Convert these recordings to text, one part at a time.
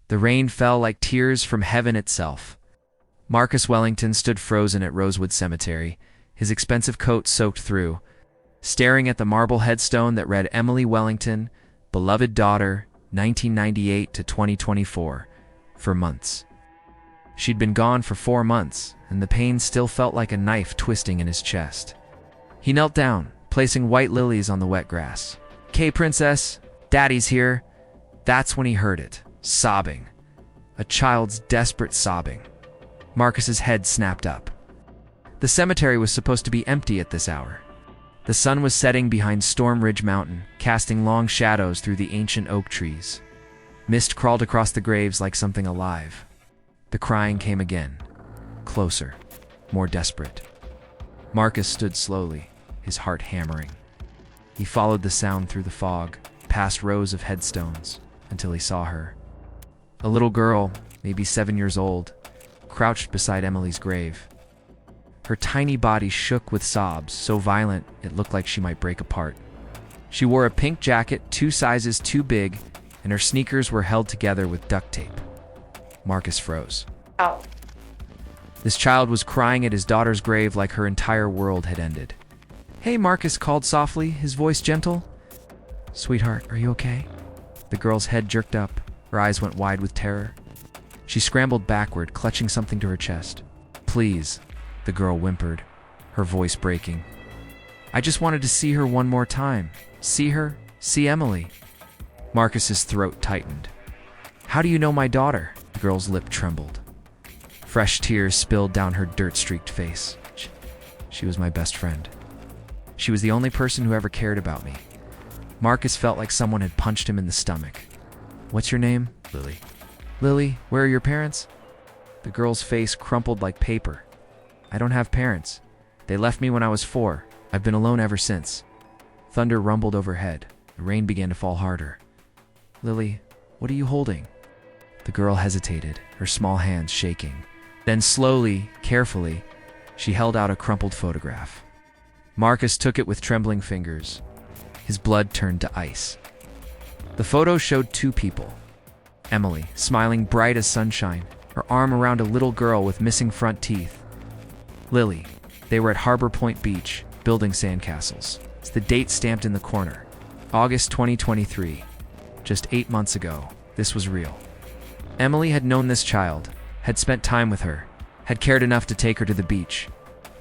The rain fell like tears from heaven itself. Marcus Wellington stood frozen at Rosewood Cemetery, his expensive coat soaked through, staring at the marble headstone that read Emily Wellington, beloved daughter, 1998 to 2024, for months. She'd been gone for 4 months, and the pain still felt like a knife twisting in his chest. He knelt down, placing white lilies on the wet grass. "'Kay, princess, Daddy's here." That's when he heard it, sobbing. A child's desperate sobbing. Marcus's head snapped up. The cemetery was supposed to be empty at this hour. The sun was setting behind Storm Ridge Mountain, casting long shadows through the ancient oak trees. Mist crawled across the graves like something alive. The crying came again. Closer. More desperate. Marcus stood slowly, his heart hammering. He followed the sound through the fog, past rows of headstones, until he saw her. A little girl, maybe 7 years old, crouched beside Emily's grave. Her tiny body shook with sobs, so violent it looked like she might break apart. She wore a pink jacket 2 sizes too big, and her sneakers were held together with duct tape. Marcus froze. Ow. This child was crying at his daughter's grave like her entire world had ended. "Hey," Marcus called softly, his voice gentle. "Sweetheart, are you okay?" The girl's head jerked up. Her eyes went wide with terror. She scrambled backward, clutching something to her chest. "Please," the girl whimpered, her voice breaking. "I just wanted to see her one more time. See her, see Emily." Marcus's throat tightened. "How do you know my daughter?" The girl's lip trembled. Fresh tears spilled down her dirt-streaked face. She was my best friend. She was the only person who ever cared about me." Marcus felt like someone had punched him in the stomach. "What's your name?" "Lily." "Lily, where are your parents?" The girl's face crumpled like paper. "I don't have parents. They left me when I was 4. I've been alone ever since." Thunder rumbled overhead. The rain began to fall harder. "Lily, what are you holding?" The girl hesitated, her small hands shaking. Then slowly, carefully, she held out a crumpled photograph. Marcus took it with trembling fingers. His blood turned to ice. The photo showed 2 people. Emily, smiling bright as sunshine, her arm around a little girl with missing front teeth. Lily. They were at Harbor Point Beach, building sandcastles. It's the date stamped in the corner. August 2023. Just 8 months ago, this was real. Emily had known this child, had spent time with her, had cared enough to take her to the beach,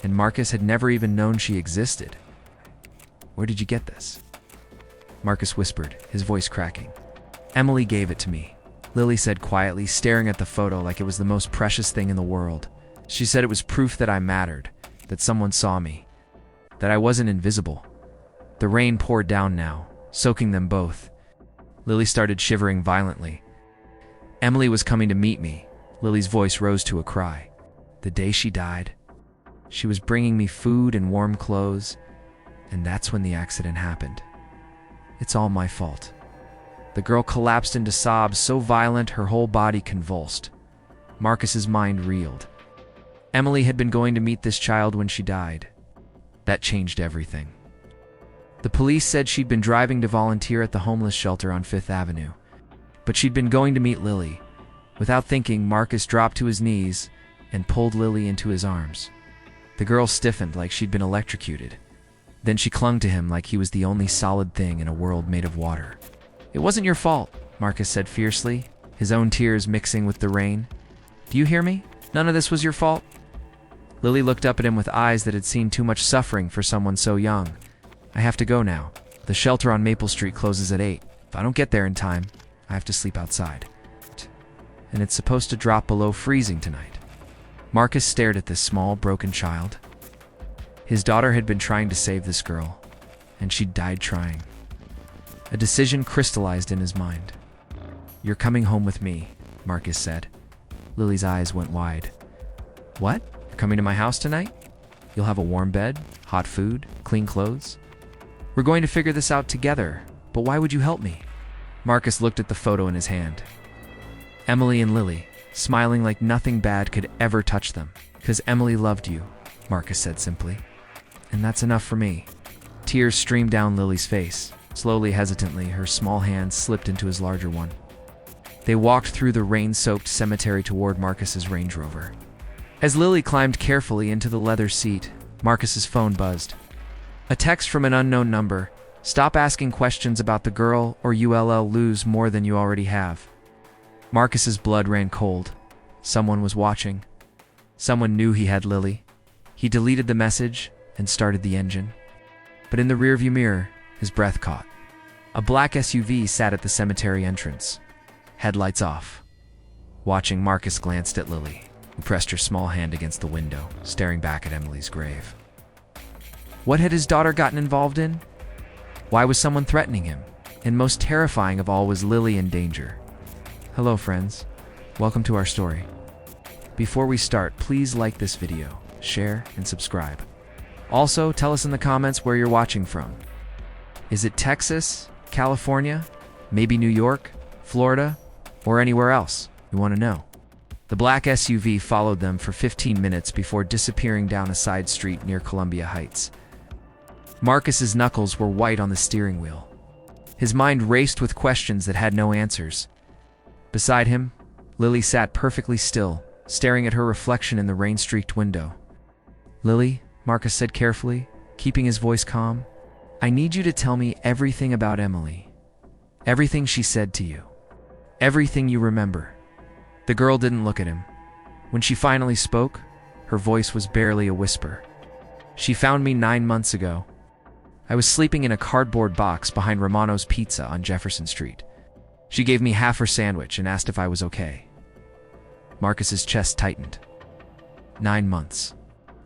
and Marcus had never even known she existed. "Where did you get this?" Marcus whispered, his voice cracking. "Emily gave it to me," Lily said quietly, staring at the photo like it was the most precious thing in the world. "She said it was proof that I mattered, that someone saw me, that I wasn't invisible." The rain poured down now, soaking them both. Lily started shivering violently. "Emily was coming to meet me." Lily's voice rose to a cry. "The day she died, she was bringing me food and warm clothes, and that's when the accident happened. It's all my fault." The girl collapsed into sobs so violent her whole body convulsed. Marcus's mind reeled. Emily had been going to meet this child when she died. That changed everything. The police said she'd been driving to volunteer at the homeless shelter on 5th Avenue. But she'd been going to meet Lily. Without thinking, Marcus dropped to his knees and pulled Lily into his arms. The girl stiffened like she'd been electrocuted. Then she clung to him like he was the only solid thing in a world made of water. "It wasn't your fault," Marcus said fiercely, his own tears mixing with the rain. "Do you hear me? None of this was your fault." Lily looked up at him with eyes that had seen too much suffering for someone so young. "I have to go now. The shelter on Maple Street closes at 8. If I don't get there in time, I have to sleep outside. And it's supposed to drop below freezing tonight." Marcus stared at this small, broken child. His daughter had been trying to save this girl, and she'd died trying. A decision crystallized in his mind. "You're coming home with me," Marcus said. Lily's eyes went wide. "What? You're coming to my house tonight? You'll have a warm bed, hot food, clean clothes? We're going to figure this out together, but why would you help me?" Marcus looked at the photo in his hand. Emily and Lily, smiling like nothing bad could ever touch them. "'Cause Emily loved you," Marcus said simply. "And that's enough for me." Tears streamed down Lily's face. Slowly, hesitantly, her small hand slipped into his larger one. They walked through the rain-soaked cemetery toward Marcus's Range Rover. As Lily climbed carefully into the leather seat, Marcus's phone buzzed. A text from an unknown number. Stop asking questions about the girl or you'll lose more than you already have. Marcus's blood ran cold. Someone was watching. Someone knew he had Lily. He deleted the message and started the engine. But in the rearview mirror, his breath caught. A black SUV sat at the cemetery entrance, headlights off. Watching, Marcus glanced at Lily, who pressed her small hand against the window, staring back at Emily's grave. What had his daughter gotten involved in? Why was someone threatening him? And most terrifying of all, was Lily in danger? Hello, friends. Welcome to our story. Before we start, please like this video, share, and subscribe. Also, tell us in the comments where you're watching from. Is it Texas, California, maybe New York, Florida, or anywhere else? We want to know. The black SUV followed them for 15 minutes before disappearing down a side street near Columbia Heights. Marcus's knuckles were white on the steering wheel. His mind raced with questions that had no answers. Beside him, Lily sat perfectly still, staring at her reflection in the rain-streaked window. Lily, Marcus said carefully, keeping his voice calm, I need you to tell me everything about Emily. Everything she said to you. Everything you remember. The girl didn't look at him. When she finally spoke, her voice was barely a whisper. She found me 9 months ago. I was sleeping in a cardboard box behind Romano's Pizza on Jefferson Street. She gave me half her sandwich and asked if I was okay. Marcus's chest tightened. 9 months.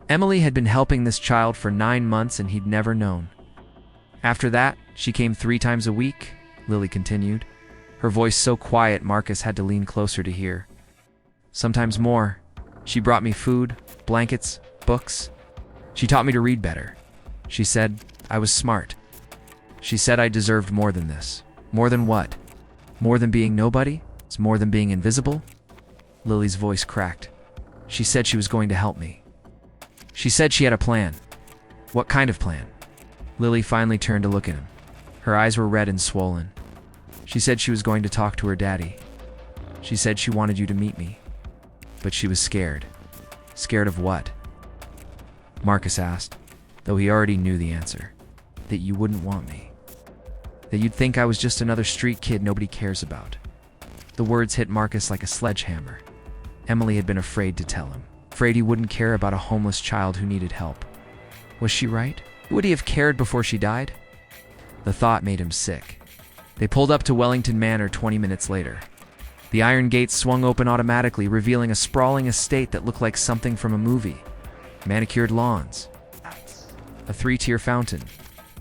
Emily had been helping this child for 9 months and he'd never known. After that, she came 3 times a week, Lily continued, her voice so quiet Marcus had to lean closer to hear. Sometimes more. She brought me food, blankets, books. She taught me to read better. She said I was smart. She said I deserved more than this. More than what? More than being nobody? It's more than being invisible? Lily's voice cracked. She said she was going to help me. She said she had a plan. What kind of plan? Lily finally turned to look at him. Her eyes were red and swollen. She said she was going to talk to her daddy. She said she wanted you to meet me. But she was scared. Scared of what? Marcus asked, though he already knew the answer. That you wouldn't want me. That you'd think I was just another street kid nobody cares about. The words hit Marcus like a sledgehammer. Emily had been afraid to tell him. Afraid he wouldn't care about a homeless child who needed help. Was she right? Would he have cared before she died? The thought made him sick. They pulled up to Wellington Manor 20 minutes later. The iron gates swung open automatically, revealing a sprawling estate that looked like something from a movie. Manicured lawns. A 3-tier fountain.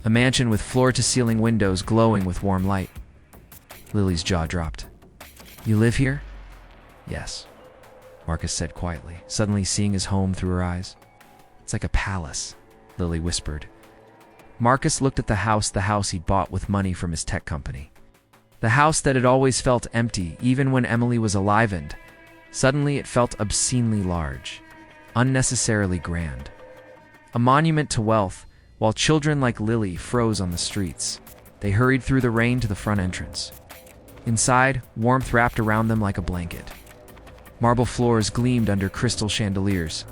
A mansion with floor-to-ceiling windows glowing with warm light. Lily's jaw dropped. You live here? Yes, Marcus said quietly, suddenly seeing his home through her eyes. It's like a palace, Lily whispered. Marcus looked at the house he'd bought with money from his tech company. The house that had always felt empty, even when Emily was alive, and suddenly it felt obscenely large, unnecessarily grand. A monument to wealth, while children like Lily froze on the streets. They hurried through the rain to the front entrance. Inside, warmth wrapped around them like a blanket. Marble floors gleamed under crystal chandeliers.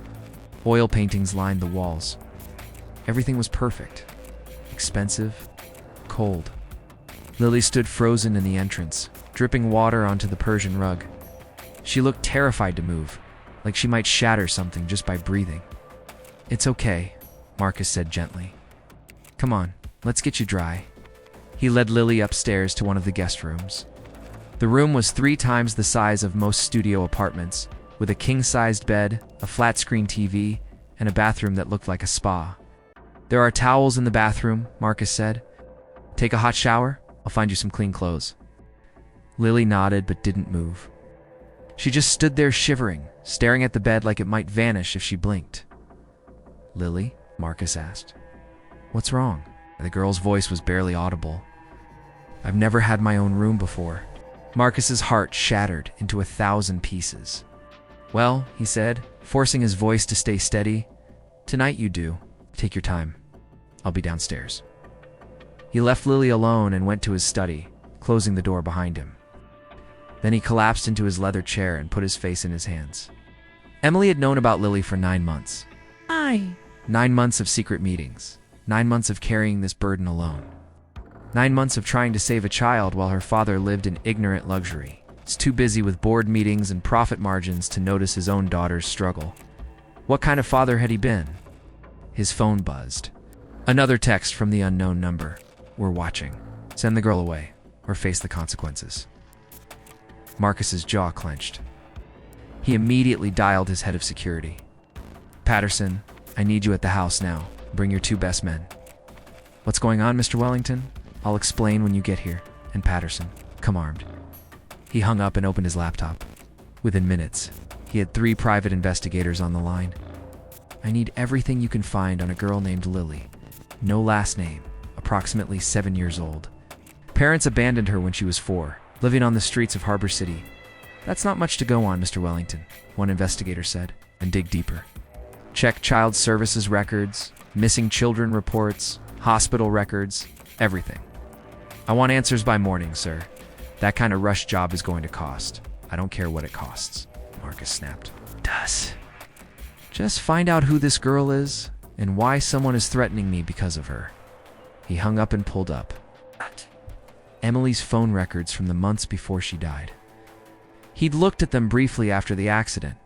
Oil paintings lined the walls. Everything was perfect. Expensive, cold. Lily stood frozen in the entrance, dripping water onto the Persian rug. She looked terrified to move, like she might shatter something just by breathing. It's okay, Marcus said gently. Come on, let's get you dry. He led Lily upstairs to one of the guest rooms. The room was 3 times the size of most studio apartments, with a king-sized bed, a flat-screen TV, and a bathroom that looked like a spa. There are towels in the bathroom, Marcus said. Take a hot shower? I'll find you some clean clothes. Lily nodded but didn't move. She just stood there shivering, staring at the bed like it might vanish if she blinked. Lily? Marcus asked. What's wrong? The girl's voice was barely audible. I've never had my own room before. Marcus's heart shattered into 1,000 pieces. Well, he said, forcing his voice to stay steady, tonight you do. Take your time. I'll be downstairs. He left Lily alone and went to his study, closing the door behind him. Then he collapsed into his leather chair and put his face in his hands. Emily had known about Lily for 9 months. 9 months of secret meetings. 9 months of carrying this burden alone. 9 months of trying to save a child while her father lived in ignorant luxury. He's too busy with board meetings and profit margins to notice his own daughter's struggle. What kind of father had he been? His phone buzzed. Another text from the unknown number. We're watching. Send the girl away, or face the consequences. Marcus's jaw clenched. He immediately dialed his head of security. Patterson, I need you at the house now. Bring your 2 best men. What's going on, Mr. Wellington? I'll explain when you get here. And Patterson, come armed. He hung up and opened his laptop. Within minutes, he had 3 private investigators on the line. I need everything you can find on a girl named Lily. No last name, approximately 7 years old. Parents abandoned her when she was 4, living on the streets of Harbor City. That's not much to go on, Mr. Wellington, one investigator said, and dig deeper. Check child services records, missing children reports, hospital records, everything. I want answers by morning, sir. That kind of rush job is going to cost. I don't care what it costs, Marcus snapped. Does. Just find out who this girl is and why someone is threatening me because of her. He hung up and pulled up. Emily's phone records from the months before she died. He'd looked at them briefly after the accident,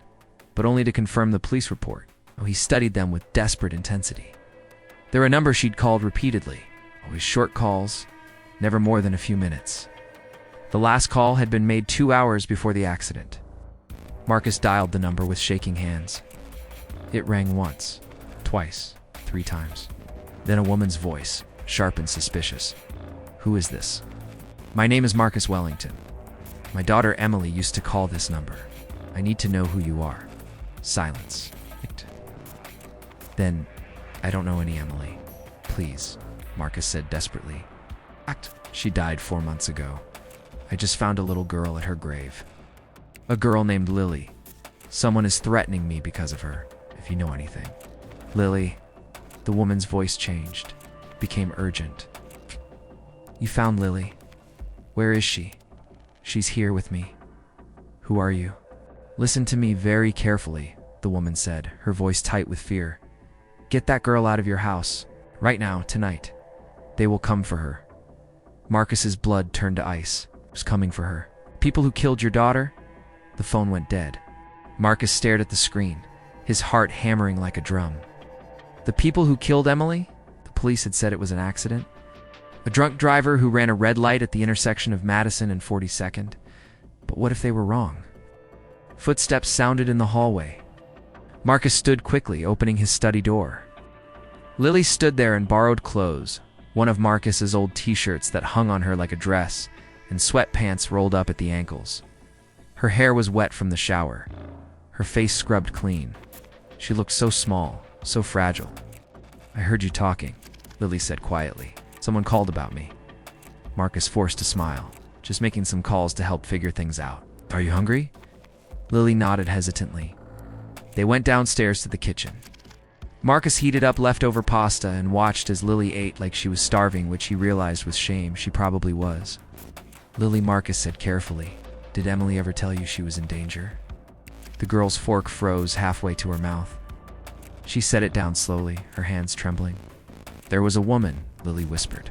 but only to confirm the police report. He studied them with desperate intensity. There were numbers she'd called repeatedly, always short calls, never more than a few minutes. The last call had been made 2 hours before the accident. Marcus dialed the number with shaking hands. It rang once, twice, 3 times. Then a woman's voice, sharp and suspicious. Who is this? My name is Marcus Wellington. My daughter Emily used to call this number. I need to know who you are. Silence. Then, I don't know any Emily. Please, Marcus said desperately. She died 4 months ago. I just found a little girl at her grave. A girl named Lily. Someone is threatening me because of her, if you know anything. Lily, the woman's voice changed, became urgent. You found Lily. Where is she? She's here with me. Who are you? Listen to me very carefully, the woman said, her voice tight with fear. Get that girl out of your house, right now, tonight. They will come for her. Marcus's blood turned to ice. It was coming for her. People who killed your daughter? The phone went dead. Marcus stared at the screen, his heart hammering like a drum. The people who killed Emily? The police had said it was an accident. A drunk driver who ran a red light at the intersection of Madison and 42nd. But what if they were wrong? Footsteps sounded in the hallway. Marcus stood quickly, opening his study door. Lily stood there in borrowed clothes, one of Marcus's old t-shirts that hung on her like a dress, and sweatpants rolled up at the ankles. Her hair was wet from the shower, her face scrubbed clean. She looked so small, so fragile. I heard you talking, Lily said quietly. Someone called about me. Marcus forced a smile, just making some calls to help figure things out. Are you hungry? Lily nodded hesitantly. They went downstairs to the kitchen. Marcus heated up leftover pasta and watched as Lily ate like she was starving, which he realized with shame she probably was. Lily, Marcus said carefully, did Emily ever tell you she was in danger? The girl's fork froze halfway to her mouth. She set it down slowly, her hands trembling. There was a woman, Lily whispered.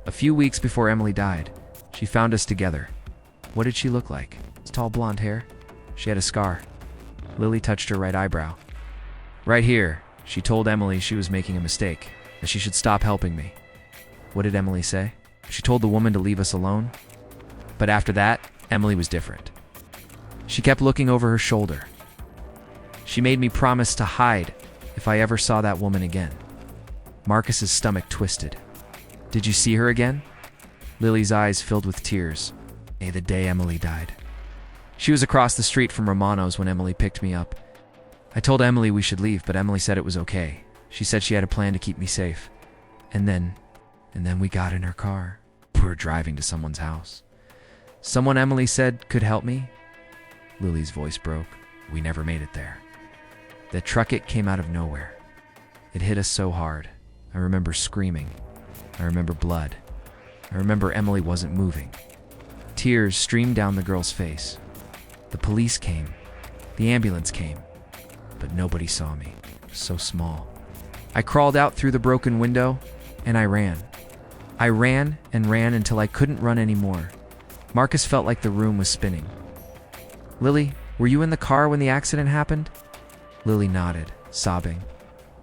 A few weeks before Emily died, she found us together. What did she look like? Tall blonde hair? She had a scar. Lily touched her right eyebrow. Right here, she told Emily she was making a mistake, that she should stop helping me. What did Emily say? She told the woman to leave us alone. But after that, Emily was different. She kept looking over her shoulder. She made me promise to hide if I ever saw that woman again. Marcus's stomach twisted. Did you see her again? Lily's eyes filled with tears. The day Emily died. She was across the street from Romano's when Emily picked me up. I told Emily we should leave, but Emily said it was okay. She said she had a plan to keep me safe. And then we got in her car. We were driving to someone's house. Someone Emily said could help me. Lily's voice broke. We never made it there. The truck, it came out of nowhere. It hit us so hard. I remember screaming. I remember blood. I remember Emily wasn't moving. Tears streamed down the girl's face. The police came. The ambulance came. But nobody saw me. So small. I crawled out through the broken window, and I ran. I ran and ran until I couldn't run anymore. Marcus felt like the room was spinning. Lily, were you in the car when the accident happened? Lily nodded, sobbing.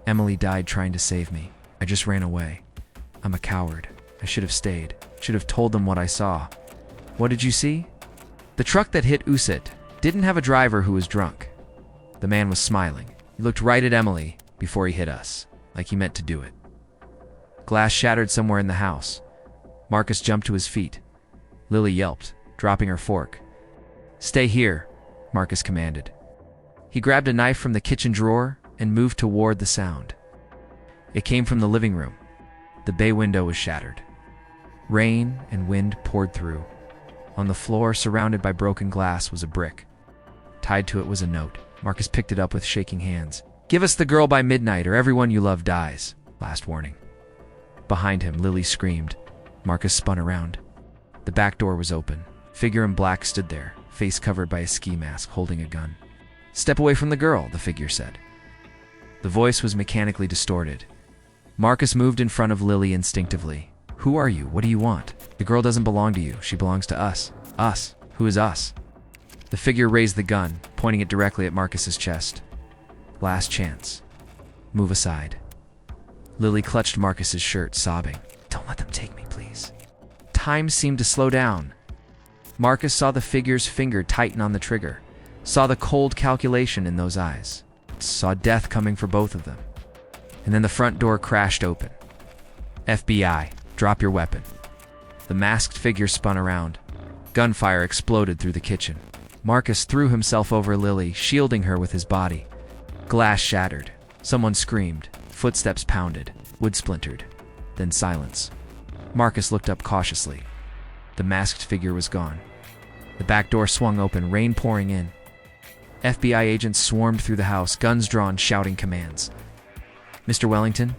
Emily died trying to save me. I just ran away. I'm a coward. I should have stayed. Should have told them what I saw. What did you see? The truck that hit Usit didn't have a driver who was drunk. The man was smiling. He looked right at Emily before he hit us, like he meant to do it. Glass shattered somewhere in the house. Marcus jumped to his feet. Lily yelped, dropping her fork. Stay here, Marcus commanded. He grabbed a knife from the kitchen drawer and moved toward the sound. It came from the living room. The bay window was shattered. Rain and wind poured through. On the floor, surrounded by broken glass, was a brick. Tied to it was a note. Marcus picked it up with shaking hands. Give us the girl by midnight or everyone you love dies. Last warning. Behind him, Lily screamed. Marcus spun around. The back door was open. A figure in black stood there, face covered by a ski mask, holding a gun. Step away from the girl, the figure said. The voice was mechanically distorted. Marcus moved in front of Lily instinctively. Who are you? What do you want? The girl doesn't belong to you. She belongs to us. Us? Who is us? The figure raised the gun, pointing it directly at Marcus's chest. Last chance. Move aside. Lily clutched Marcus's shirt, sobbing. Don't let them take me, please. Time seemed to slow down. Marcus saw the figure's finger tighten on the trigger, saw the cold calculation in those eyes, saw death coming for both of them. And then the front door crashed open. FBI, drop your weapon. The masked figure spun around. Gunfire exploded through the kitchen. Marcus threw himself over Lily, shielding her with his body. Glass shattered. Someone screamed. Footsteps pounded. Wood splintered. Then silence. Marcus looked up cautiously. The masked figure was gone. The back door swung open, rain pouring in. FBI agents swarmed through the house, guns drawn, shouting commands. Mr. Wellington?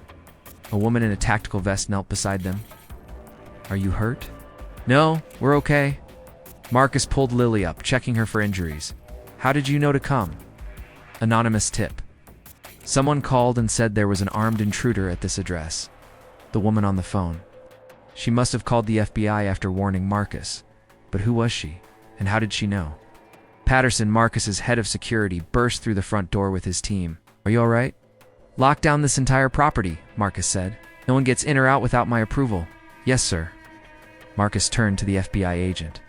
A woman in a tactical vest knelt beside them. Are you hurt? No, we're okay. Marcus pulled Lily up, checking her for injuries. How did you know to come? Anonymous tip. Someone called and said there was an armed intruder at this address. The woman on the phone. She must have called the FBI after warning Marcus. But who was she? And how did she know? Patterson, Marcus's head of security, burst through the front door with his team. Are you all right? Lock down this entire property, Marcus said. No one gets in or out without my approval. Yes, sir. Marcus turned to the FBI agent.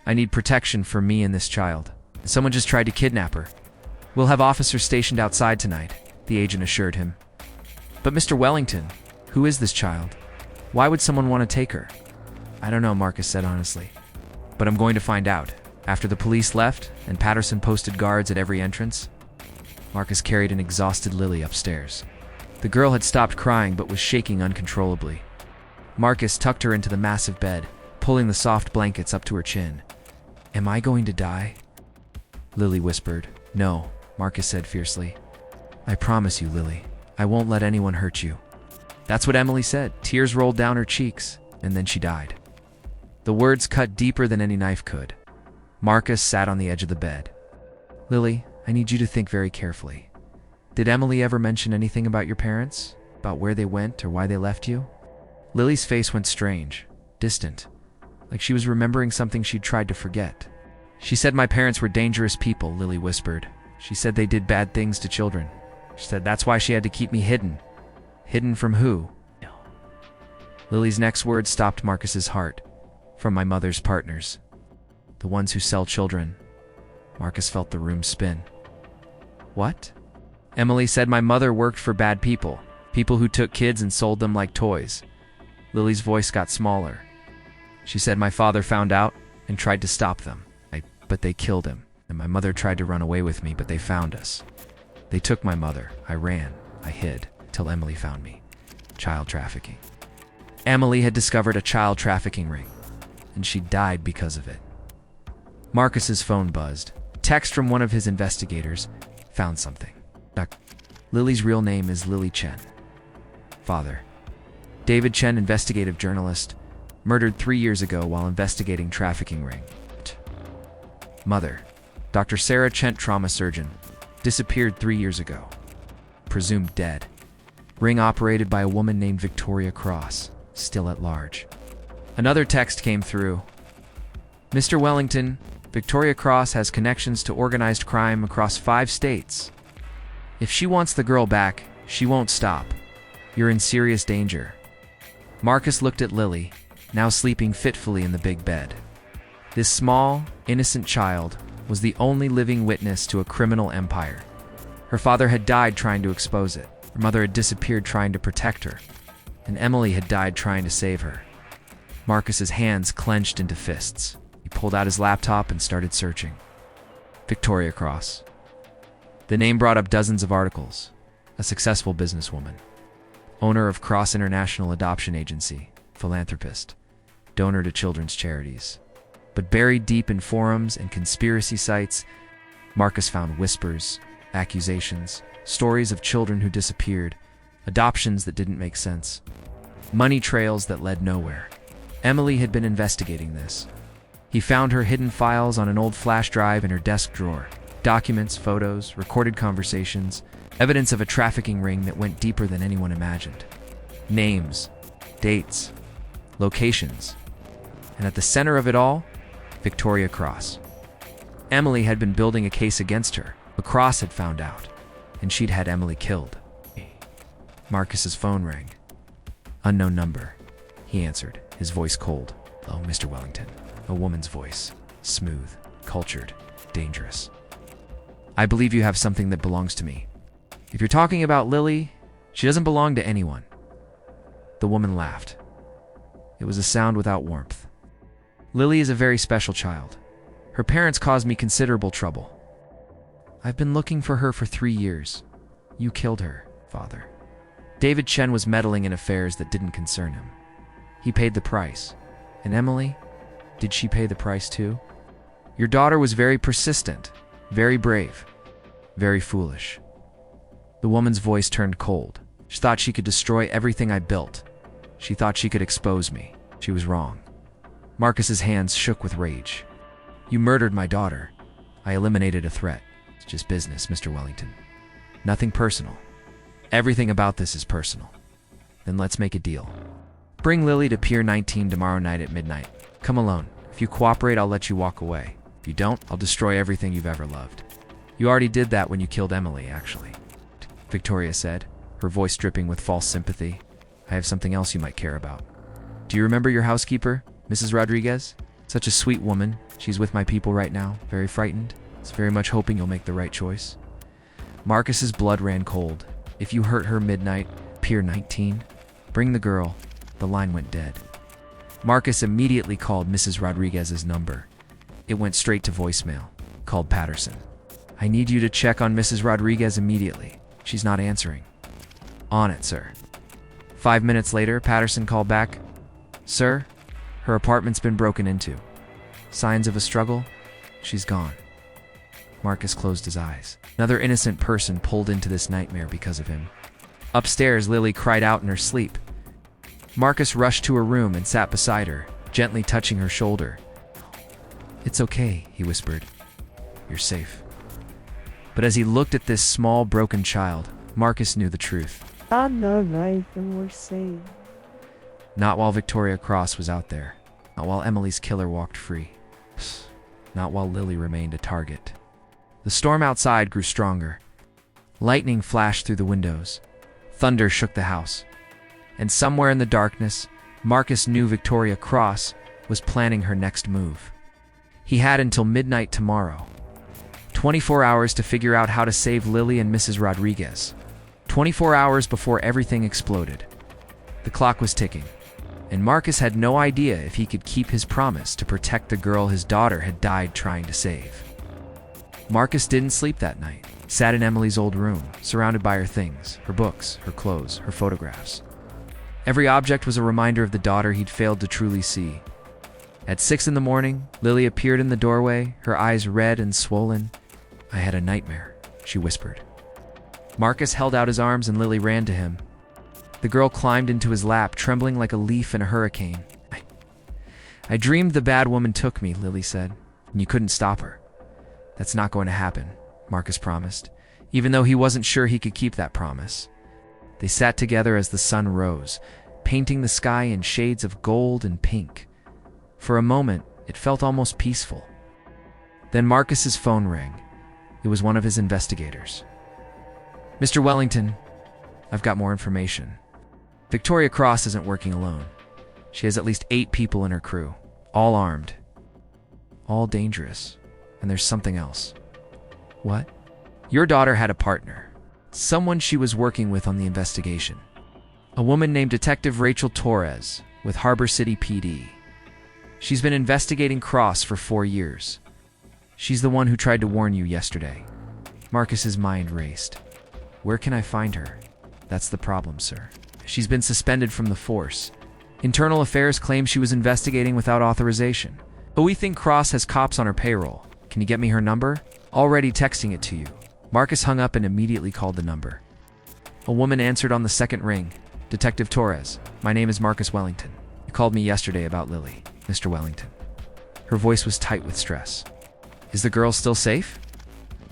I need protection for me and this child. Someone just tried to kidnap her. We'll have officers stationed outside tonight, the agent assured him. But Mr. Wellington, who is this child? Why would someone want to take her? I don't know, Marcus said honestly. But I'm going to find out. After the police left and Patterson posted guards at every entrance, Marcus carried an exhausted Lily upstairs. The girl had stopped crying but was shaking uncontrollably. Marcus tucked her into the massive bed, pulling the soft blankets up to her chin. Am I going to die? Lily whispered. No, Marcus said fiercely. I promise you, Lily, I won't let anyone hurt you. That's what Emily said. Tears rolled down her cheeks, and then she died. The words cut deeper than any knife could. Marcus sat on the edge of the bed. Lily, I need you to think very carefully. Did Emily ever mention anything about your parents? About where they went or why they left you? Lily's face went strange, distant, like she was remembering something she'd tried to forget. She said my parents were dangerous people, Lily whispered. She said they did bad things to children. She said that's why she had to keep me hidden. Hidden from who? No. Lily's next words stopped Marcus's heart. From my mother's partners. The ones who sell children. Marcus felt the room spin. What? Emily said my mother worked for bad people. People who took kids and sold them like toys. Lily's voice got smaller. She said my father found out and tried to stop them. But they killed him. And my mother tried to run away with me, but they found us. They took my mother. I ran. I hid. Till Emily found me. Child trafficking. Emily had discovered a child trafficking ring. And she died because of it. Marcus's phone buzzed. Text from one of his investigators. Found something. Lily's real name is Lily Chen. Father. David Chen, investigative journalist. Murdered 3 years ago while investigating trafficking ring. Mother, Dr. Sarah Chent, trauma surgeon. Disappeared 3 years ago. Presumed dead. Ring operated by a woman named Victoria Cross, still at large. Another text came through. Mr. Wellington, Victoria Cross has connections to organized crime across 5 states. If she wants the girl back, she won't stop. You're in serious danger. Marcus looked at Lily, now sleeping fitfully in the big bed. This small, innocent child was the only living witness to a criminal empire. Her father had died trying to expose it. Her mother had disappeared trying to protect her. And Emily had died trying to save her. Marcus's hands clenched into fists. He pulled out his laptop and started searching. Victoria Cross. The name brought up dozens of articles. A successful businesswoman. Owner of Cross International Adoption Agency. Philanthropist. Donor to children's charities. But buried deep in forums and conspiracy sites, Marcus found whispers, accusations, stories of children who disappeared, adoptions that didn't make sense, money trails that led nowhere. Emily had been investigating this. He found her hidden files on an old flash drive in her desk drawer. Documents, photos, recorded conversations, evidence of a trafficking ring that went deeper than anyone imagined. Names, dates, locations. And at the center of it all, Victoria Cross. Emily had been building a case against her, but Cross had found out, and she'd had Emily killed. Marcus's phone rang. Unknown number. He answered, his voice cold. "Oh, Mr. Wellington." A woman's voice. Smooth, cultured, dangerous. "I believe you have something that belongs to me. If you're talking about Lily, she doesn't belong to anyone." The woman laughed. It was a sound without warmth. "Lily is a very special child. Her parents caused me considerable trouble. I've been looking for her for 3 years. You killed her, Father." David Chen was meddling in affairs that didn't concern him. He paid the price. And Emily? Did she pay the price too? "Your daughter was very persistent, very brave, very foolish." The woman's voice turned cold. She thought she could destroy everything I built. She thought she could expose me. She was wrong. Marcus's hands shook with rage. "You murdered my daughter. I eliminated a threat. It's just business, Mr. Wellington. Nothing personal. Everything about this is personal. Then let's make a deal. Bring Lily to Pier 19 tomorrow night at midnight. Come alone. If you cooperate, I'll let you walk away. If you don't, I'll destroy everything you've ever loved. You already did that when you killed Emily, actually," Victoria said, her voice dripping with false sympathy. "I have something else you might care about. Do you remember your housekeeper, Mrs. Rodriguez? Such a sweet woman. She's with my people right now, very frightened. It's very much hoping you'll make the right choice." Marcus's blood ran cold. "If you hurt her midnight, Pier 19, bring the girl." The line went dead. Marcus immediately called Mrs. Rodriguez's number. It went straight to voicemail. Called Patterson. "I need you to check on Mrs. Rodriguez immediately. She's not answering." "On it, sir." 5 minutes later, Patterson called back. "Sir, her apartment's been broken into. Signs of a struggle? She's gone." Marcus closed his eyes. Another innocent person pulled into this nightmare because of him. Upstairs, Lily cried out in her sleep. Marcus rushed to her room and sat beside her, gently touching her shoulder. "It's okay," he whispered. "You're safe." But as he looked at this small, broken child, Marcus knew the truth. I'm not right and we're safe. Not while Victoria Cross was out there. Not while Emily's killer walked free. Not while Lily remained a target. The storm outside grew stronger. Lightning flashed through the windows. Thunder shook the house. And somewhere in the darkness, Marcus knew Victoria Cross was planning her next move. He had until midnight tomorrow. 24 hours to figure out how to save Lily and Mrs. Rodriguez. 24 hours before everything exploded. The clock was ticking, and Marcus had no idea if he could keep his promise to protect the girl his daughter had died trying to save. Marcus didn't sleep that night. He sat in Emily's old room, surrounded by her things, her books, her clothes, her photographs. Every object was a reminder of the daughter he'd failed to truly see. At 6 in the morning, Lily appeared in the doorway, her eyes red and swollen. "I had a nightmare," she whispered. Marcus held out his arms and Lily ran to him. The girl climbed into his lap, trembling like a leaf in a hurricane. I dreamed the bad woman took me, Lily said, and you couldn't stop her. That's not going to happen, Marcus promised, even though he wasn't sure he could keep that promise. They sat together as the sun rose, painting the sky in shades of gold and pink. For a moment, it felt almost peaceful. Then Marcus's phone rang. It was one of his investigators. Mr. Wellington, I've got more information. Victoria Cross isn't working alone. She has at least 8 people in her crew, all armed, all dangerous, and there's something else. What? Your daughter had a partner, someone she was working with on the investigation. A woman named Detective Rachel Torres with Harbor City PD. She's been investigating Cross for 4 years. She's the one who tried to warn you yesterday. Marcus's mind raced. Where can I find her? That's the problem, sir. She's been suspended from the force. Internal Affairs claims she was investigating without authorization. But we think Cross has cops on her payroll. Can you get me her number? Already texting it to you. Marcus hung up and immediately called the number. A woman answered on the second ring. Detective Torres, my name is Marcus Wellington. You called me yesterday about Lily, Mr. Wellington. Her voice was tight with stress. Is the girl still safe?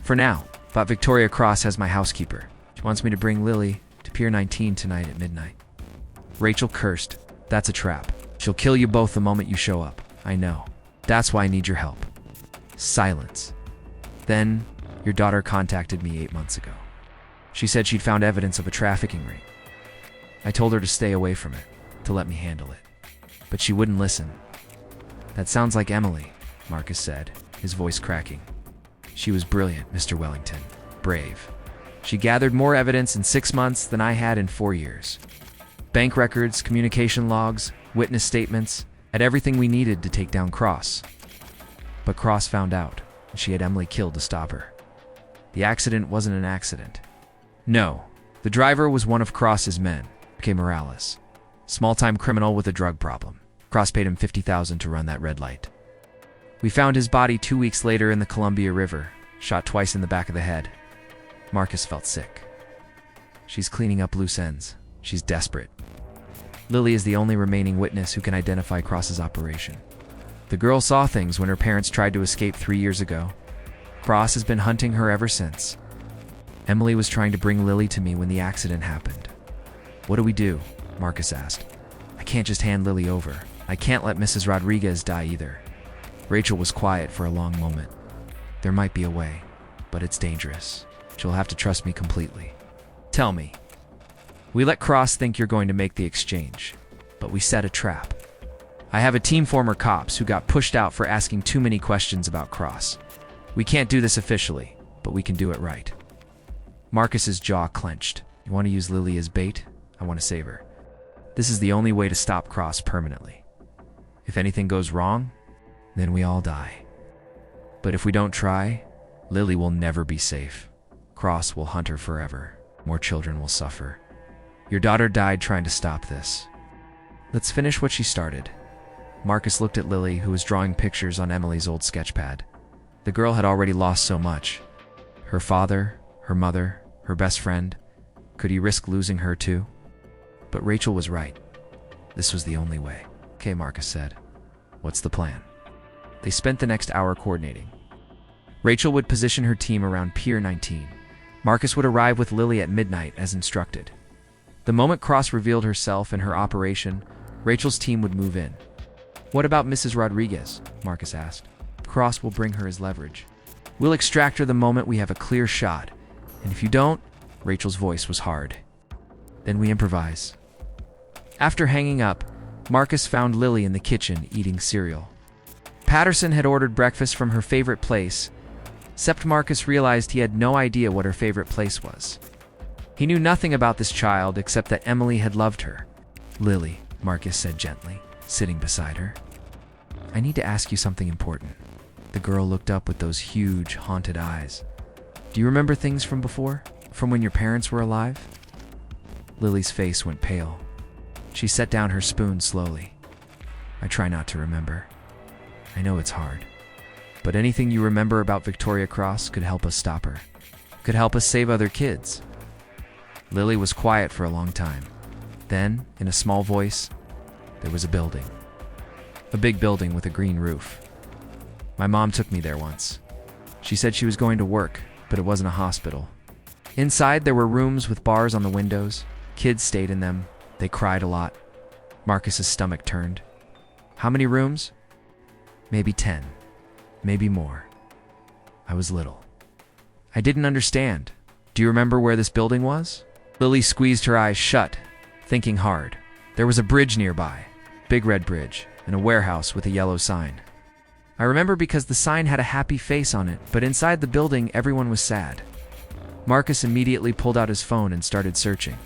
For now, but Victoria Cross has my housekeeper. She wants me to bring Lily to Pier 19 tonight at midnight. Rachel cursed. That's a trap. She'll kill you both the moment you show up. I know. That's why I need your help. Silence. Then, your daughter contacted me 8 months ago. She said she'd found evidence of a trafficking ring. I told her to stay away from it, to let me handle it. But she wouldn't listen. That sounds like Emily, Marcus said, his voice cracking. She was brilliant, Mr. Wellington. Brave. She gathered more evidence in 6 months than I had in 4 years. Bank records, communication logs, witness statements, had everything we needed to take down Cross. But Cross found out, and she had Emily killed to stop her. The accident wasn't an accident. No, the driver was one of Cross's men, K. Morales. Small-time criminal with a drug problem. Cross paid him $50,000 to run that red light. We found his body 2 weeks later in the Columbia River, shot twice in the back of the head. Marcus felt sick. She's cleaning up loose ends. She's desperate. Lily is the only remaining witness who can identify Cross's operation. The girl saw things when her parents tried to escape 3 years ago. Cross has been hunting her ever since. Emily was trying to bring Lily to me when the accident happened. What do we do? Marcus asked. I can't just hand Lily over. I can't let Mrs. Rodriguez die either. Rachel was quiet for a long moment. There might be a way, but it's dangerous. She'll have to trust me completely. Tell me. We let Cross think you're going to make the exchange, but we set a trap. I have a team former cops who got pushed out for asking too many questions about Cross. We can't do this officially, but we can do it right. Marcus's jaw clenched. You want to use Lily as bait? I want to save her. This is the only way to stop Cross permanently. If anything goes wrong, then we all die. But if we don't try, Lily will never be safe. Cross will hunt her forever. More children will suffer. Your daughter died trying to stop this. Let's finish what she started. Marcus looked at Lily, who was drawing pictures on Emily's old sketchpad. The girl had already lost so much. Her father, her mother, her best friend. Could he risk losing her too? But Rachel was right. This was the only way. Okay, Marcus said. What's the plan? They spent the next hour coordinating. Rachel would position her team around Pier 19. Marcus would arrive with Lily at midnight as instructed. The moment Cross revealed herself and her operation, Rachel's team would move in. What about Mrs. Rodriguez? Marcus asked. Cross will bring her as leverage. We'll extract her the moment we have a clear shot. And if you don't, Rachel's voice was hard. Then we improvise. After hanging up, Marcus found Lily in the kitchen eating cereal. Patterson had ordered breakfast from her favorite place, except Marcus realized he had no idea what her favorite place was. He knew nothing about this child except that Emily had loved her. Lily, Marcus said gently, sitting beside her. I need to ask you something important. The girl looked up with those huge, haunted eyes. Do you remember things from before? From when your parents were alive? Lily's face went pale. She set down her spoon slowly. I try not to remember. I know it's hard. But anything you remember about Victoria Cross could help us stop her. Could help us save other kids. Lily was quiet for a long time. Then, in a small voice, there was a building. A big building with a green roof. My mom took me there once. She said she was going to work, but it wasn't a hospital. Inside, there were rooms with bars on the windows. Kids stayed in them. They cried a lot. Marcus's stomach turned. How many rooms? Maybe 10. Maybe more. I was little. I didn't understand. Do you remember where this building was? Lily squeezed her eyes shut, thinking hard. There was a bridge nearby. Big red bridge, and a warehouse with a yellow sign. I remember because the sign had a happy face on it, but inside the building everyone was sad. Marcus immediately pulled out his phone and started searching.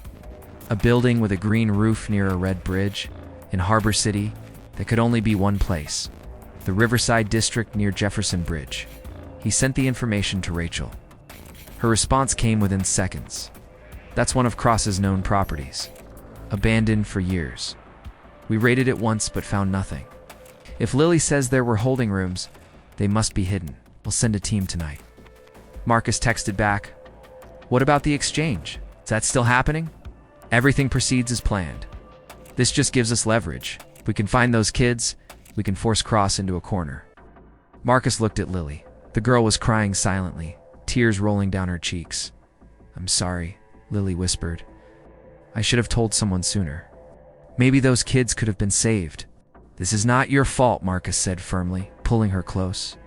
A building with a green roof near a red bridge, in Harbor City, there could only be one place. The Riverside District near Jefferson Bridge. He sent the information to Rachel. Her response came within seconds. That's one of Cross's known properties. Abandoned for years. We raided it once but found nothing. If Lily says there were holding rooms, they must be hidden. We'll send a team tonight. Marcus texted back. What about the exchange? Is that still happening? Everything proceeds as planned. This just gives us leverage. If we can find those kids, we can force Cross into a corner. Marcus looked at Lily. The girl was crying silently, tears rolling down her cheeks. I'm sorry, Lily whispered. I should have told someone sooner. Maybe those kids could have been saved. This is not your fault, Marcus said firmly, pulling her close.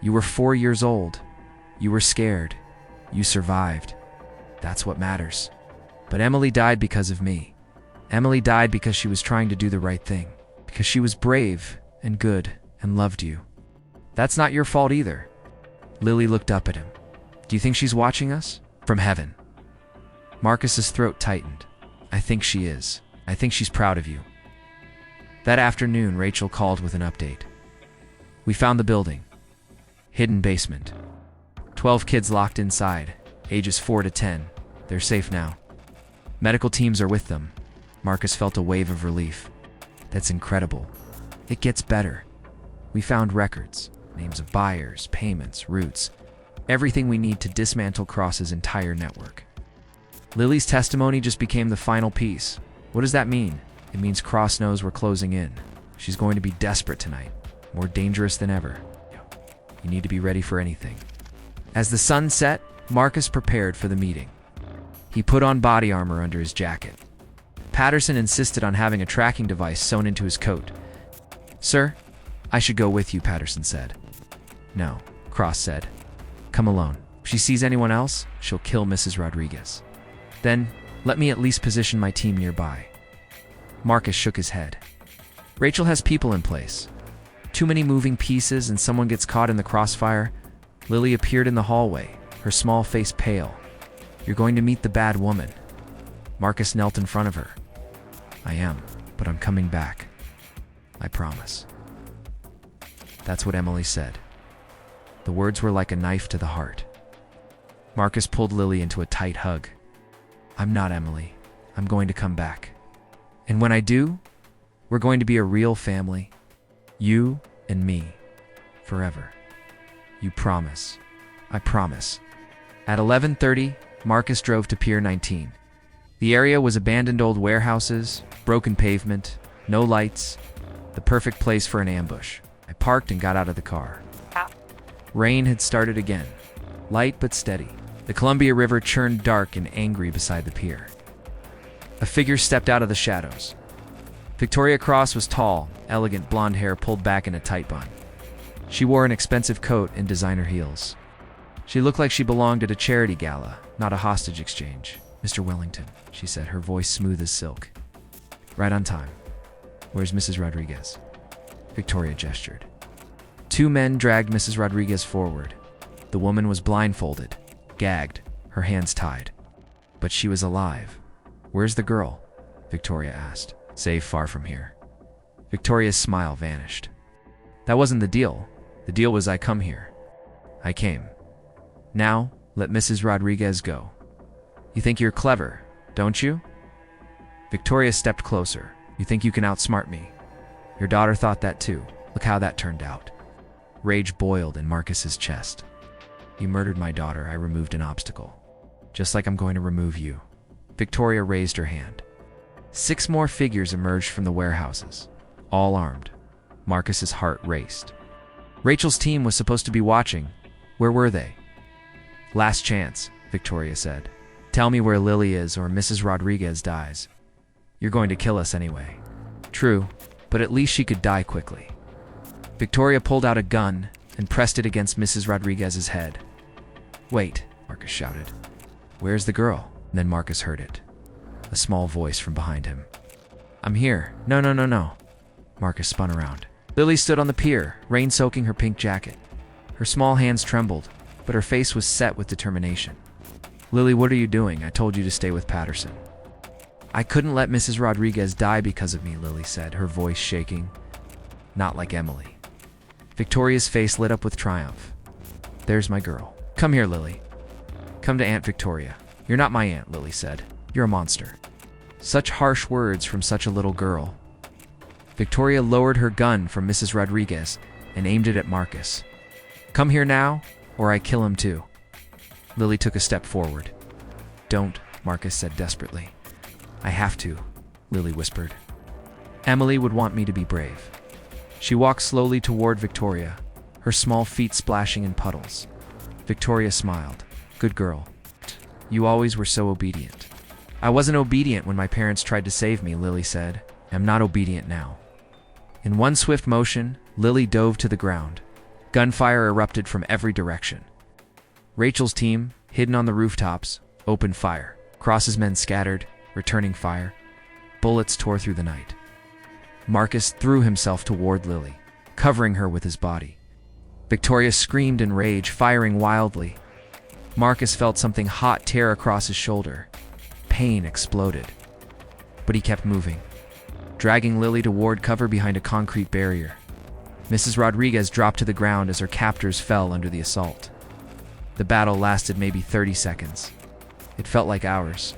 You were 4 years old. You were scared. You survived. That's what matters. But Emily died because of me. Emily died because she was trying to do the right thing. Because she was brave and good and loved you. That's not your fault either. Lily looked up at him. Do you think she's watching us? From heaven. Marcus's throat tightened. I think she is. I think she's proud of you. That afternoon, Rachel called with an update. We found the building. Hidden basement. 12 kids locked inside, ages 4 to 10. They're safe now. Medical teams are with them. Marcus felt a wave of relief. That's incredible. It gets better. We found records, names of buyers, payments, routes, everything we need to dismantle Cross's entire network. Lily's testimony just became the final piece. What does that mean? It means Cross knows we're closing in. She's going to be desperate tonight, more dangerous than ever. You need to be ready for anything. As the sun set, Marcus prepared for the meeting. He put on body armor under his jacket. Patterson insisted on having a tracking device sewn into his coat. Sir, I should go with you, Patterson said. No, Cross said. Come alone. If she sees anyone else, she'll kill Mrs. Rodriguez. Then, let me at least position my team nearby. Marcus shook his head. Rachel has people in place. Too many moving pieces and someone gets caught in the crossfire. Lily appeared in the hallway, her small face pale. You're going to meet the bad woman. Marcus knelt in front of her. I am, but I'm coming back. I promise. That's what Emily said. The words were like a knife to the heart. Marcus pulled Lily into a tight hug. I'm not Emily. I'm going to come back. And when I do, we're going to be a real family. You and me. Forever. You promise. I promise. At 11:30, Marcus drove to Pier 19. The area was abandoned old warehouses, broken pavement, no lights, the perfect place for an ambush. I parked and got out of the car. Rain had started again, light but steady. The Columbia River churned dark and angry beside the pier. A figure stepped out of the shadows. Victoria Cross was tall, elegant blonde hair pulled back in a tight bun. She wore an expensive coat and designer heels. She looked like she belonged at a charity gala, not a hostage exchange. Mr. Wellington, she said, her voice smooth as silk. Right on time. Where's Mrs. Rodriguez? Victoria gestured. 2 men dragged Mrs. Rodriguez forward. The woman was blindfolded, gagged, her hands tied. But she was alive. Where's the girl? Victoria asked. Safe far from here. Victoria's smile vanished. That wasn't the deal. The deal was I come here. I came. Now, let Mrs. Rodriguez go. You think you're clever, don't you? Victoria stepped closer. You think you can outsmart me? Your daughter thought that too. Look how that turned out. Rage boiled in Marcus's chest. You murdered my daughter. I removed an obstacle. Just like I'm going to remove you. Victoria raised her hand. 6 more figures emerged from the warehouses, all armed. Marcus's heart raced. Rachel's team was supposed to be watching. Where were they? Last chance, Victoria said. Tell me where Lily is or Mrs. Rodriguez dies. You're going to kill us anyway. True, but at least she could die quickly. Victoria pulled out a gun and pressed it against Mrs. Rodriguez's head. Wait, Marcus shouted. Where's the girl? And then Marcus heard it. A small voice from behind him. I'm here. No, no, no, no. Marcus spun around. Lily stood on the pier, rain soaking her pink jacket. Her small hands trembled, but her face was set with determination. Lily, what are you doing? I told you to stay with Patterson. I couldn't let Mrs. Rodriguez die because of me, Lily said, her voice shaking. Not like Emily. Victoria's face lit up with triumph. There's my girl. Come here, Lily. Come to Aunt Victoria. You're not my aunt, Lily said. You're a monster. Such harsh words from such a little girl. Victoria lowered her gun from Mrs. Rodriguez and aimed it at Marcus. Come here now, or I kill him too. Lily took a step forward. Don't, Marcus said desperately. I have to, Lily whispered. Emily would want me to be brave. She walked slowly toward Victoria, her small feet splashing in puddles. Victoria smiled. Good girl. You always were so obedient. I wasn't obedient when my parents tried to save me, Lily said. I'm not obedient now. In one swift motion, Lily dove to the ground. Gunfire erupted from every direction. Rachel's team, hidden on the rooftops, opened fire. Cross's men scattered, returning fire. Bullets tore through the night. Marcus threw himself toward Lily, covering her with his body. Victoria screamed in rage, firing wildly. Marcus felt something hot tear across his shoulder. Pain exploded. But he kept moving, dragging Lily toward cover behind a concrete barrier. Mrs. Rodriguez dropped to the ground as her captors fell under the assault. The battle lasted maybe 30 seconds. It felt like hours.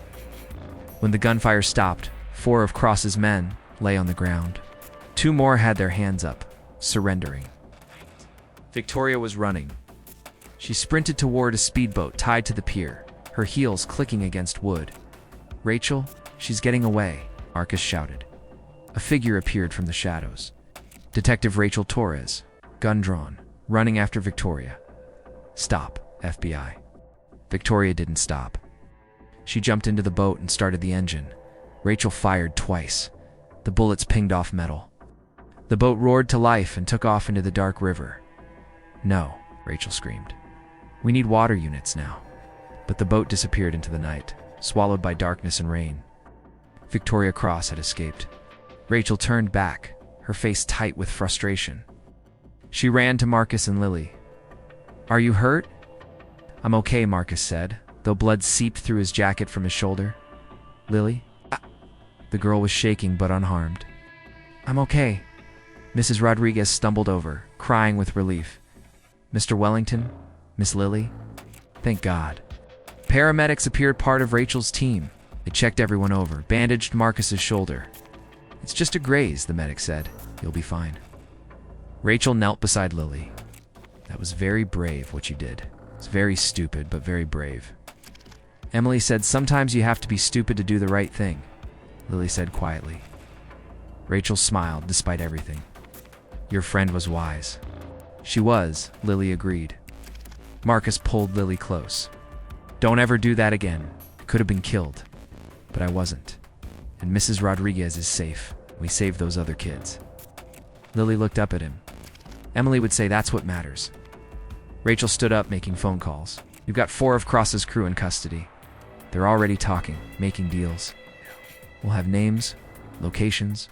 When the gunfire stopped, 4 of Cross's men lay on the ground. 2 more had their hands up, surrendering. Victoria was running. She sprinted toward a speedboat tied to the pier, her heels clicking against wood. Rachel, she's getting away, Marcus shouted. A figure appeared from the shadows. Detective Rachel Torres, gun drawn, running after Victoria. Stop, FBI. Victoria didn't stop. She jumped into the boat and started the engine. Rachel fired twice. The bullets pinged off metal. The boat roared to life and took off into the dark river. No, Rachel screamed. We need water units now. But the boat disappeared into the night, swallowed by darkness and rain. Victoria Cross had escaped. Rachel turned back, her face tight with frustration. She ran to Marcus and Lily. Are you hurt? I'm okay, Marcus said, though blood seeped through his jacket from his shoulder. Lily? The girl was shaking but unharmed. I'm okay. Mrs. Rodriguez stumbled over, crying with relief. Mr. Wellington? Miss Lily? Thank God. Paramedics appeared part of Rachel's team. They checked everyone over, bandaged Marcus's shoulder. It's just a graze, the medic said. You'll be fine. Rachel knelt beside Lily. That was very brave what you did. It's very stupid, but very brave. Emily said, sometimes you have to be stupid to do the right thing, Lily said quietly. Rachel smiled despite everything. Your friend was wise. She was, Lily agreed. Marcus pulled Lily close. Don't ever do that again. I could have been killed. But I wasn't. And Mrs. Rodriguez is safe. We saved those other kids. Lily looked up at him. Emily would say that's what matters. Rachel stood up, making phone calls. You've got 4 of Cross's crew in custody. They're already talking, making deals. We'll have names, locations,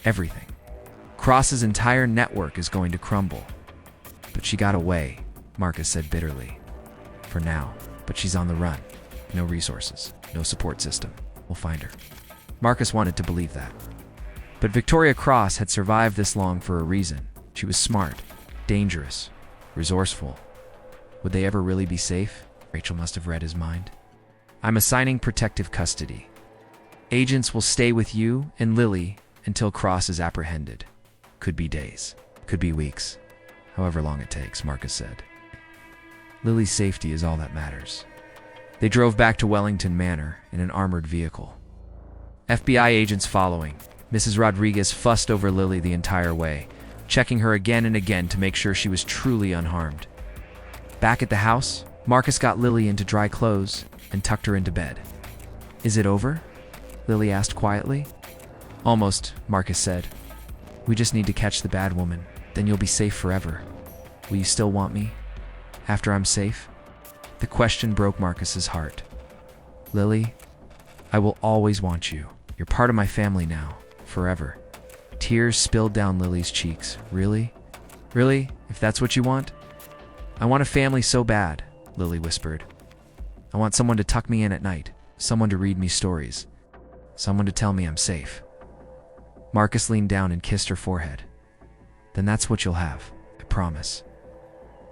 everything. Cross's entire network is going to crumble. But she got away, Marcus said bitterly. For now, but she's on the run. No resources, no support system. We'll find her. Marcus wanted to believe that. But Victoria Cross had survived this long for a reason. She was smart, dangerous, resourceful. Would they ever really be safe? Rachel must have read his mind. I'm assigning protective custody. Agents will stay with you and Lily until Cross is apprehended. Could be days, could be weeks. However long it takes, Marcus said. Lily's safety is all that matters. They drove back to Wellington Manor in an armored vehicle. FBI agents following. Mrs. Rodriguez fussed over Lily the entire way, checking her again and again to make sure she was truly unharmed. Back at the house, Marcus got Lily into dry clothes and tucked her into bed. "Is it over?" Lily asked quietly. "Almost," Marcus said. "We just need to catch the bad woman, then you'll be safe forever. Will you still want me? After I'm safe?" The question broke Marcus's heart. "Lily, I will always want you. You're part of my family now, forever." Tears spilled down Lily's cheeks. "Really? Really? If that's what you want?" "I want a family so bad," Lily whispered. "I want someone to tuck me in at night, someone to read me stories, someone to tell me I'm safe." Marcus leaned down and kissed her forehead. "Then that's what you'll have, I promise."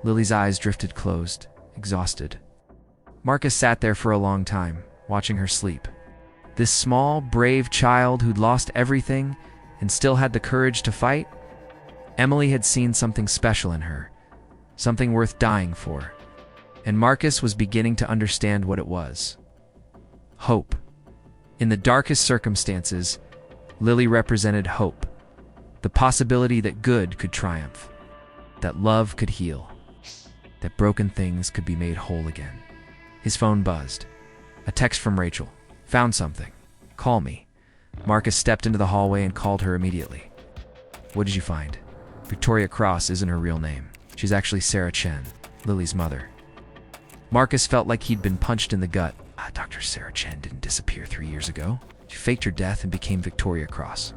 Lily's eyes drifted closed, exhausted. Marcus sat there for a long time, watching her sleep. This small, brave child who'd lost everything and still had the courage to fight? Emily had seen something special in her, something worth dying for. And Marcus was beginning to understand what it was. Hope. In the darkest circumstances, Lily represented hope. The possibility that good could triumph, that love could heal, that broken things could be made whole again. His phone buzzed. A text from Rachel. "Found something. Call me." Marcus stepped into the hallway and called her immediately. "What did you find?" Victoria Cross isn't her real name. She's actually Sarah Chen, Lily's mother. Marcus felt like he'd been punched in the gut. Dr. Sarah Chen didn't disappear 3 years ago. She faked her death and became Victoria Cross.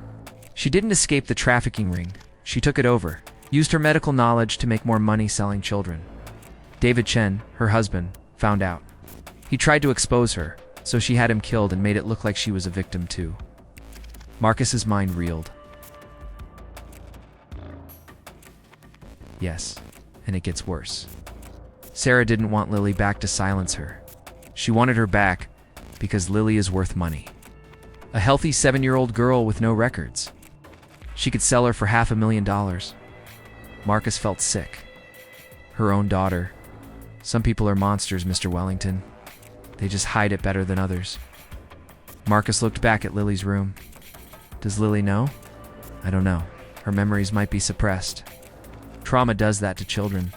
She didn't escape the trafficking ring. She took it over, used her medical knowledge to make more money selling children. David Chen, her husband, found out. He tried to expose her, so she had him killed and made it look like she was a victim too. Marcus's mind reeled. Yes, and it gets worse. Sarah didn't want Lily back to silence her. She wanted her back because Lily is worth money. A healthy 7-year-old girl with no records. She could sell her for $500,000. Marcus felt sick. Her own daughter. Some people are monsters, Mr. Wellington. They just hide it better than others. Marcus looked back at Lily's room. Does Lily know? I don't know. Her memories might be suppressed. Trauma does that to children.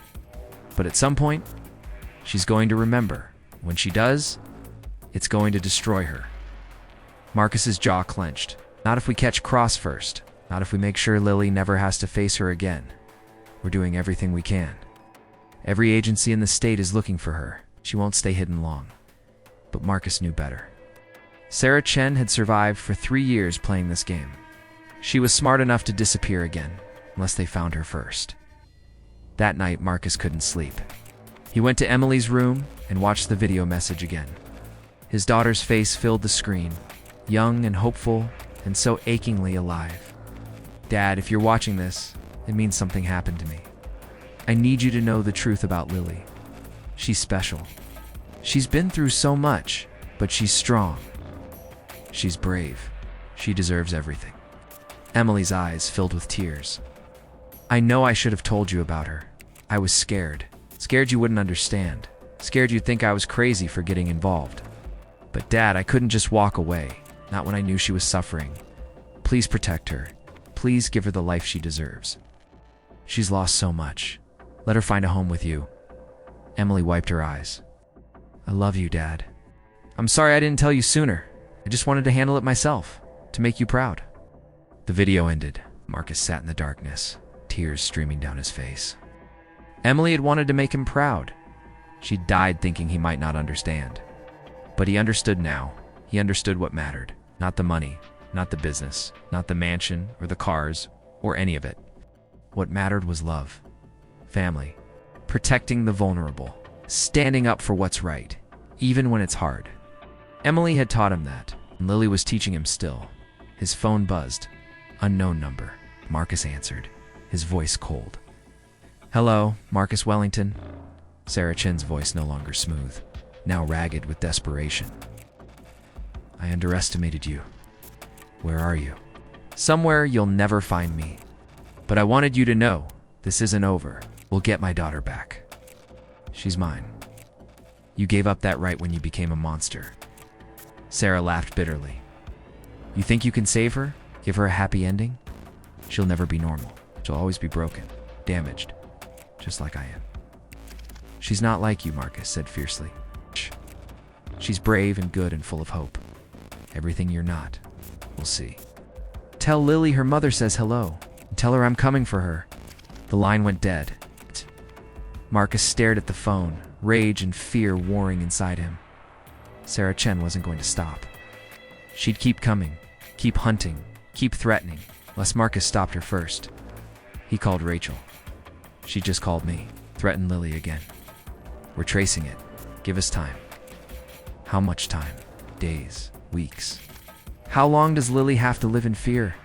But at some point, she's going to remember. When she does, it's going to destroy her. Marcus's jaw clenched. Not if we catch Cross first. Not if we make sure Lily never has to face her again. We're doing everything we can. Every agency in the state is looking for her. She won't stay hidden long. But Marcus knew better. Sarah Chen had survived for 3 years playing this game. She was smart enough to disappear again, unless they found her first. That night, Marcus couldn't sleep. He went to Emily's room and watched the video message again. His daughter's face filled the screen, young and hopeful and so achingly alive. Dad, if you're watching this, it means something happened to me. I need you to know the truth about Lily. She's special. She's been through so much, but she's strong. She's brave. She deserves everything. Emily's eyes filled with tears. I know I should have told you about her. I was scared. Scared you wouldn't understand. Scared you'd think I was crazy for getting involved. But Dad, I couldn't just walk away. Not when I knew she was suffering. Please protect her. Please give her the life she deserves. She's lost so much. Let her find a home with you. Emily wiped her eyes. I love you, Dad. I'm sorry I didn't tell you sooner. I just wanted to handle it myself, to make you proud. The video ended. Marcus sat in the darkness, tears streaming down his face. Emily had wanted to make him proud. She died thinking he might not understand. But he understood now. He understood what mattered. Not the money, not the business, not the mansion or the cars, or any of it. What mattered was love. Family. Protecting the vulnerable. Standing up for what's right, even when it's hard. Emily had taught him that, and Lily was teaching him still. His phone buzzed. Unknown number. Marcus answered, his voice cold. Hello, Marcus Wellington. Sarah Chen's voice no longer smooth, now ragged with desperation. I underestimated you. Where are you? Somewhere you'll never find me. But I wanted you to know, this isn't over. We'll get my daughter back. She's mine. You gave up that right when you became a monster. Sarah laughed bitterly. You think you can save her? Give her a happy ending? She'll never be normal. She'll always be broken, damaged, just like I am. She's not like you, Marcus said fiercely. Shh. She's brave and good and full of hope. Everything you're not. We'll see. Tell Lily her mother says hello. And tell her I'm coming for her. The line went dead. Marcus stared at the phone, rage and fear warring inside him. Sarah Chen wasn't going to stop. She'd keep coming, keep hunting, keep threatening, unless Marcus stopped her first. He called Rachel. She just called me, threatened Lily again. We're tracing it. Give us time. How much time? Days, weeks. How long does Lily have to live in fear?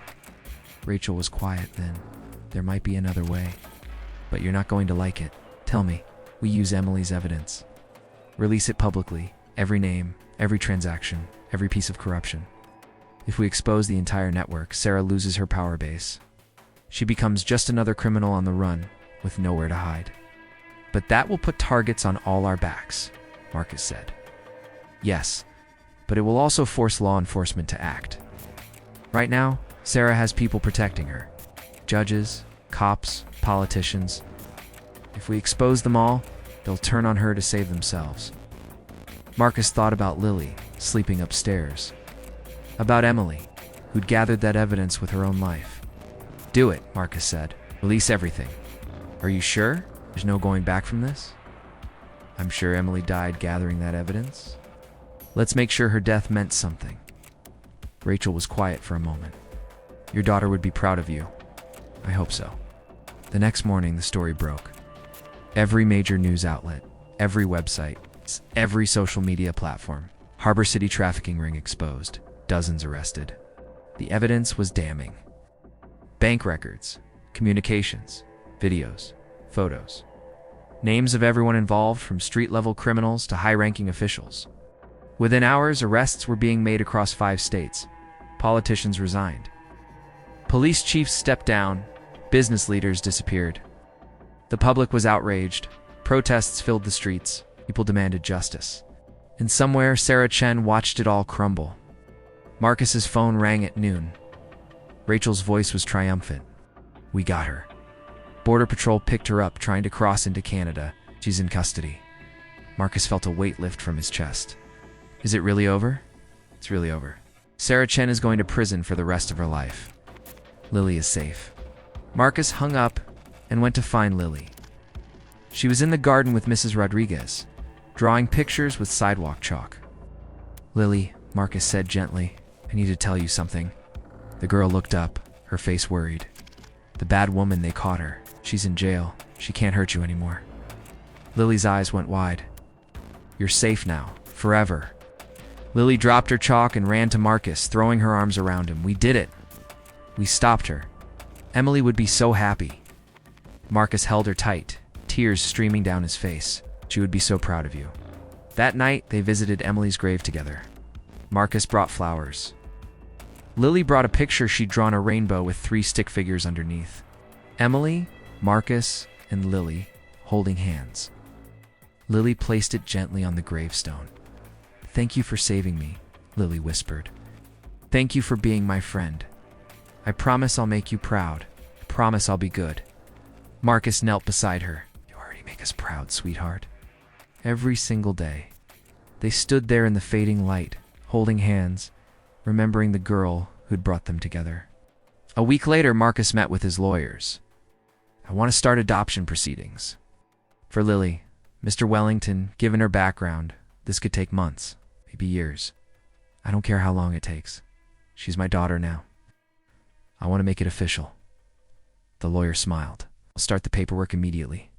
Rachel was quiet then. There might be another way. But you're not going to like it. Tell me. We use Emily's evidence. Release it publicly. Every name, every transaction, every piece of corruption. If we expose the entire network, Sarah loses her power base. She becomes just another criminal on the run, with nowhere to hide. But that will put targets on all our backs, Marcus said. Yes, but it will also force law enforcement to act. Right now, Sarah has people protecting her. Judges, cops, politicians. If we expose them all, they'll turn on her to save themselves. Marcus thought about Lily, sleeping upstairs. About Emily, who'd gathered that evidence with her own life. Do it, Marcus said. Release everything. Are you sure there's no going back from this? I'm sure Emily died gathering that evidence. Let's make sure her death meant something. Rachel was quiet for a moment. Your daughter would be proud of you. I hope so. The next morning, the story broke. Every major news outlet, every website, every social media platform. Harbor City trafficking ring exposed. Dozens arrested. The evidence was damning. Bank records, communications, videos, photos. Names of everyone involved, from street-level criminals to high-ranking officials. Within hours, arrests were being made across 5 states. Politicians resigned. Police chiefs stepped down. Business leaders disappeared. The public was outraged. Protests filled the streets. People demanded justice. And somewhere, Sarah Chen watched it all crumble. Marcus's phone rang at noon. Rachel's voice was triumphant. We got her. Border Patrol picked her up, trying to cross into Canada. She's in custody. Marcus felt a weight lift from his chest. Is it really over? It's really over. Sarah Chen is going to prison for the rest of her life. Lily is safe. Marcus hung up and went to find Lily. She was in the garden with Mrs. Rodriguez, drawing pictures with sidewalk chalk. Lily, Marcus said gently, I need to tell you something. The girl looked up, her face worried. The bad woman, they caught her. She's in jail. She can't hurt you anymore. Lily's eyes went wide. You're safe now, forever. Lily dropped her chalk and ran to Marcus, throwing her arms around him. We did it. We stopped her. Emily would be so happy. Marcus held her tight, tears streaming down his face. She would be so proud of you. That night, they visited Emily's grave together. Marcus brought flowers. Lily brought a picture she'd drawn, a rainbow with 3 stick figures underneath. Emily, Marcus, and Lily holding hands. Lily placed it gently on the gravestone. Thank you for saving me, Lily whispered. Thank you for being my friend. I promise I'll make you proud. I promise I'll be good. Marcus knelt beside her. You already make us proud, sweetheart. Every single day. They stood there in the fading light, holding hands, remembering the girl who'd brought them together. A week later, Marcus met with his lawyers. I want to start adoption proceedings. For Lily, Mr. Wellington, given her background, this could take months, maybe years. I don't care how long it takes. She's my daughter now. I want to make it official. The lawyer smiled. I'll start the paperwork immediately.